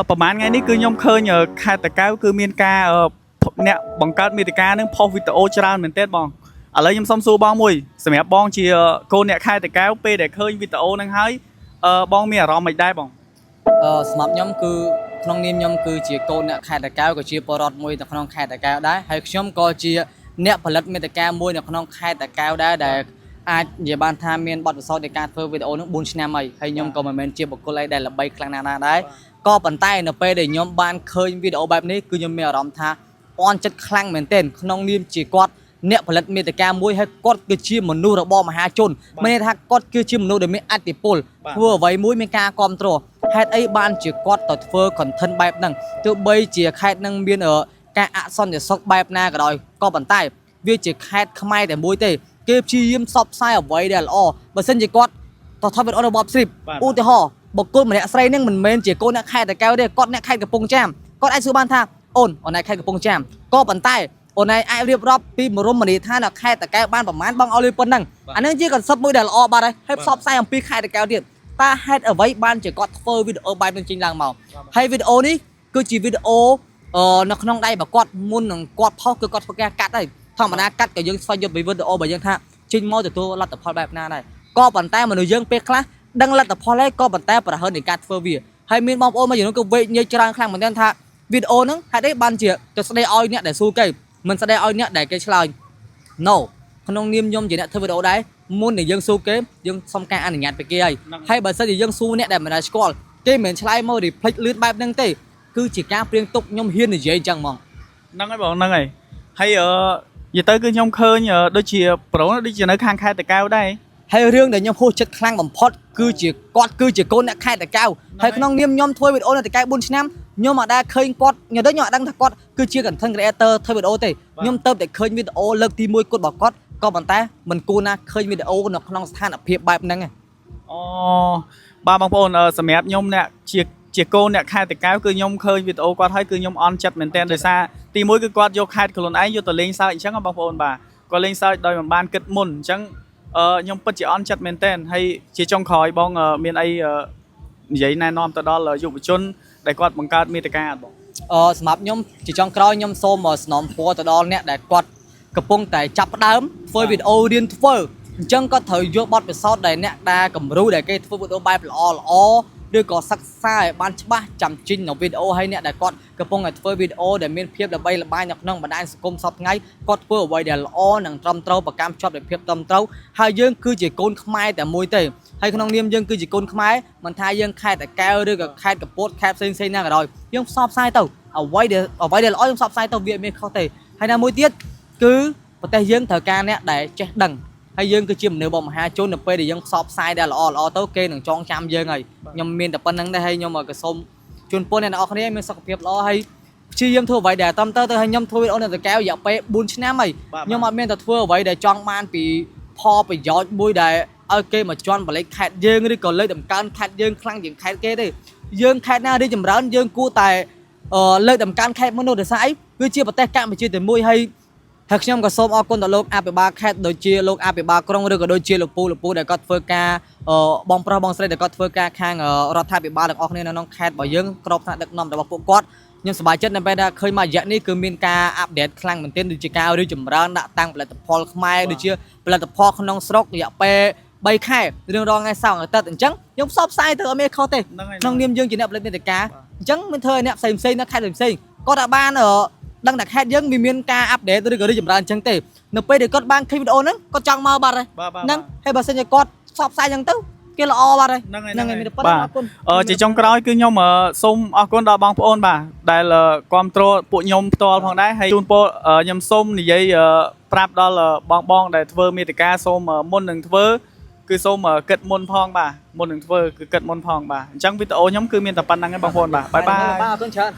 ประมาณไงนี่คือខ្ញុំឃើញខេត្តតាកែវគឺមានការអ្នកបង្កើតមាតិកានឹងផុសវីដេអូច្រើនមែនទែនបងឥឡូវខ្ញុំសុំសួរបងមួយសម្រាប់បងជាកូនអ្នកខេត្តតាកែវពេលដែលឃើញវីដេអូហ្នឹងហើយបងមានអារម្មណ៍មិនដែរបងសម្រាប់ខ្ញុំគឺក្នុងនាមខ្ញុំគឺជាកូនអ្នកខេត្តតាកែវក៏ជាពលរដ្ឋមួយនៅក្នុងខេត្តតាកែវដែរហើយខ្ញុំក៏ជាអ្នកផលិតមាតិកាមួយនៅក្នុងខេត្តតាកែវដែរដែលអាចនិយាយបានថាមានបទពិសោធន៍នៃការធ្វើវីដេអូនឹង4ឆ្នាំហើយខ្ញុំក៏មិនមែនជាបុគ្គលអីដែលល្បីខ្លាំងណាស់ណាដែរក៏ប៉ុន្តែនៅពេលដែលខ្ញុំបានឃើញវីដេអូបែបនេះគឺខ្ញុំមានអារម្មណ៍ថាអន់ចិត្តខ្លាំងមែនទែនក្នុងនាមជាគាត់អ្នកផលិតមាតិកាមួយហើយគាត់គឺជាមនុស្សរបស់មហាជនមានន័យថាគាត់គឺជាមនុស្សដែលមានឥទ្ធិពលធ្វើអ្វីមួយមានការគ្រប់គ្រងហេតុអីបានជាគាត់ទៅធ្វើ content បែបហ្នឹងទោះបីជាខេត្តនឹងមានការអសន្តិសុខបែបណាក៏ដោយក៏ប៉ុន្តែវាជាខេត្តខ្មែរតែមួយទេគេព្យាយាមផ្សព្វផ្សាយអ្វីដែលល្អបើមិនជាគាត់ទៅថតវីដេអូរបស់ស្រីឧទាហរណ៍បុគ្គលម្នាក់ស្រីហ្នឹងមិនមែនជាកូនអ្នកខេត្តតាកែវទេគាត់អ្នកខេត្តកំពង់ចាមគាត់អាចសួរបានថាអូនអ្នកខេត្តកំពង់ចាមក៏ប៉ុន្តែអូនឯងអាចរៀបរាប់ពីមរមនីយដ្ឋានខេត្តតាកែវបានប្រមាណបងឲ្យលុយប៉ុណ្ណឹងអានឹងជាកន្សឹបមួយដែលល្អបាត់ហើយផ្សព្វផ្សាយអំពីខេត្តតាកែវទៀតតើហេតុអ្វីបានជាគាត់ធ្វើវីដេអូបែបនេះចេញឡើងមកហើយវីដេអូនេះគឺជាវីដេអូនៅក្នុងដៃរបស់គាត់មុននឹងគាត់ផុសគឺគាត់ធ្វើការកាត់ហើយធម្មតាកាត់ក៏យើងស្វែងយល់ពីវីដេអូបើយើងថាចេញមកទទួលលទ្ធផលបែបណាដែរក៏ប៉ុន្តែមនុស្សយើងពេលខ្លះដឹងលទ្ធផលហើយក៏ប៉ុន្តែប្រហែលនៃការធ្វើវាហើយមានបងប្អូនមួយចំនួនក៏វេកញែកច្រើនខ្លាំងមែនទែនថាវីដេអូហ្នឹងហេតុអីបានជាទៅស្ដីឲ្យអ្នកដែលស៊ូគេមិនស្ដីឲ្យអ្នកដែលគេឆ្លើយ No ក្នុងនាមខ្ញុំជាអ្នកធ្វើវីដេអូដែរមុននឹងយើងស៊ូគេយើងសុំការអនុញ្ញាតពីគេហើយបើសិនជាយើងស៊ូអ្នកដែលមិនដែលស្គាល់គេមិនឆ្លើយមក reflect លឿនបែបហ្នឹងទេគឺជាការព្រៀងទុកខ្ញុំហ៊ាននិយាយអញ្ចឹងហ្មងហ្នឹងហើយបងហ្នឹងហើយហើយនិយាយទៅគឺខ្ញុំឃើញដូចជាប្រូដូចជានៅខាងខេត្តតាកែវដែរហើយរឿងដែលខ្ញុំហួសចិត្តខ្លាំងបំផុតគឺជាគាត់គឺជាកូនអ្នកខេត្តតាកែវហើយក្នុងនាមខ្ញុំធ្វើវីដេអូនៅតាកែវ4ឆ្នាំខ្ញុំអត់ដែលឃើញគាត់ខ្ញុំអត់ដឹងថាគាត់គឺជា content creator ធ្វើវីដេអូទេខ្ញុំទៅតែឃើញវីដេអូលើកទី1គាត់របស់គាត់ក៏ប៉ុន្តែមិនគួរណាឃើញវីដេអូនៅក្នុងស្ថានភាពបែបហ្នឹងទេអូបាទបងប្អូនសម្រាប់ខ្ញុំអ្នកជាកូនអ្នកខេត្តតាកែវគឺខ្ញុំឃើញវីដេអូគាត់ហើយគឺខ្ញុំអន់ចិត្តមែនទែនដោយសារទី1គឺគាត់យកខេត្តខ្លួនឯងយកទៅលេងសើចអញ្ចឹងបងប្អូនបាទគាត់លេងសើចដោយមិនបានគិតមុនអញ្ចឹងខ្ញុំពិតជាអន់ចិត្តមែនទែនហើយជាចុងក្រោយបងមានអីនិយាយណែនាំទៅដល់យុវជនដែលគាត់បង្កើតមាតិកាអត់បងសម្រាប់ខ្ញុំជាចុងក្រោយខ្ញុំសូមស្នំពរទៅដល់អ្នកដែលគាត់កំពុងតែចាប់ផ្ដើមធ្វើវីដេអូរៀនធ្វើអញ្ចឹងគាត់ត្រូវយកបទពិសោធន៍ដែលអ្នកដែលគំរូដែលគេធ្វើវីដេអូបែបល្អឬក៏សិក្សាឲ្យបានច្បាស់ចាំជិញនៅវីដេអូហើយអ្នកដែលគាត់កំពុងតែធ្វើវីដេអូដែលមានភាពល្បីល្បាញនៅក្នុងបណ្ដាញសង្គមសពថ្ងៃគាត់ធ្វើអ្វីដែលល្អនិងត្រឹមត្រូវប្រកាន់ជាប់ដោយភាពត្រឹមត្រូវហើយយើងគឺជាកូនខ្មែរតែមួយទេហើយក្នុងនាមយើងគឺជាកូនខ្មែរមិនថាយើងខេត្តតាកែវឬក៏ខេត្តកំពតខេត្តផ្សេងណាក៏ដោយយើងផ្សព្វផ្សាយទៅអ្វីដែលល្អយើងផ្សព្វផ្សាយទៅវាមានខុសទេហើយណាមួយទៀតគឺប្រទេសយើងត្រូវការអ្នកដែលចេះដឹងហើយយើងគឺជាមនុស្សរបស់មហាជននៅពេលដែលយើងផ្សព្វផ្សាយដែលល្អទៅគេនឹងចងចាំយើងហើយខ្ញុំមានតែប៉ុណ្្នឹងដែរហើយខ្ញុំក៏សូមជូនពរអ្នកនរគ្នាមានសុខភាពល្អហើយព្យាយាមធ្វើអ្វីដែលត្រឹមត្រូវទៅហើយខ្ញុំធ្វើវីដេអូនៅតាកែវរយៈពេល4ឆ្នាំហើយខ្ញុំអត់មានតែធ្វើអ្វីដែលចង់បានពីផលប្រយោជន៍មួយដែលឲ្យគេមកជន់បលិចខេត្តយើងឬក៏លើកតម្កើងខេត្តយើងខ្លាំងជាងខេត្តគេទេយើងខេត្តណារីចម្រើនយើងគួរតែលើកតម្កើងខេត្តមួយនោះដោយសារអីវាជាប្រទេសកម្ពុជាតែមួយហើយខ្ញុំក៏សូមអរគុណដល់លោកអភិបាលខេត្តដូចជាលោកអភិបាលក្រុងឬក៏ដូចជាលោកពូដែលគាត់ធ្វើការបងប្រុសបងស្រីដែលគាត់ធ្វើការខាងរដ្ឋាភិបាលទាំងអស់គ្នានៅក្នុងខេត្តរបស់យើងក្របថ្នាក់ដឹកនាំរបស់ពួកគាត់ខ្ញុំសប្បាយចិត្តនៅពេលដែលឃើញមួយរយៈនេះគឺមានការអាប់ដេតខ្លាំងមែនទែនដូចជាការរីចម្រើនដាក់តាំងផលិតផលខ្មែរដូចជាផលិតផលក្នុងស្រុករយៈពេល3ខែរឿងរងថ្ងៃសៅរ៍អាទិត្យអញ្ចឹងខ្ញុំផ្សព្វផ្សាយទៅអត់មានខុសទេក្នុងនាមយើងជាអ្នកផលិតមាតិកាអញ្ចឹងមិនធ្វើឲ្យអ្នកផ្សេងនៅខេត្តផ្សេងគាត់អាចបានដឹងតែខេត្តយើងវាមានការអាប់ដេតឬក៏រីចម្រើនអញ្ចឹងទេនៅពេលដែលគាត់បានឃើញវីដេអូហ្នឹងគាត់ចង់មកបាត់ហើយហ្នឹងហើយបើសិនជាគាត់ផ្សព្វផ្សាយអញ្ចឹងទៅគេល្អបាត់ហើយហ្នឹងហើយមានប៉ុណ្ណឹងអរគុណជាចុងក្រោយគឺខ្ញុំសូមអរគុណដល់បងប្អូនបាទដែលគ្រប់គ្រងពួកខ្ញុំផ្ទាល់ផងដែរហើយជូនពរខ្ញុំសូមនិយាយប្រាប់ដល់បងដែលធ្វើមាតិកាសូមមុននឹងធ្វើគឺសូមគិតមុនផងបាទមុននឹងធ្វើគឺគិតមុនផងបាទអញ្ចឹងវីដេអូខ្ញុំគឺមានតែប៉ុណ្្នឹងឯងបងប្អូនបាទបាយបាយបាទអរគុណច្រើន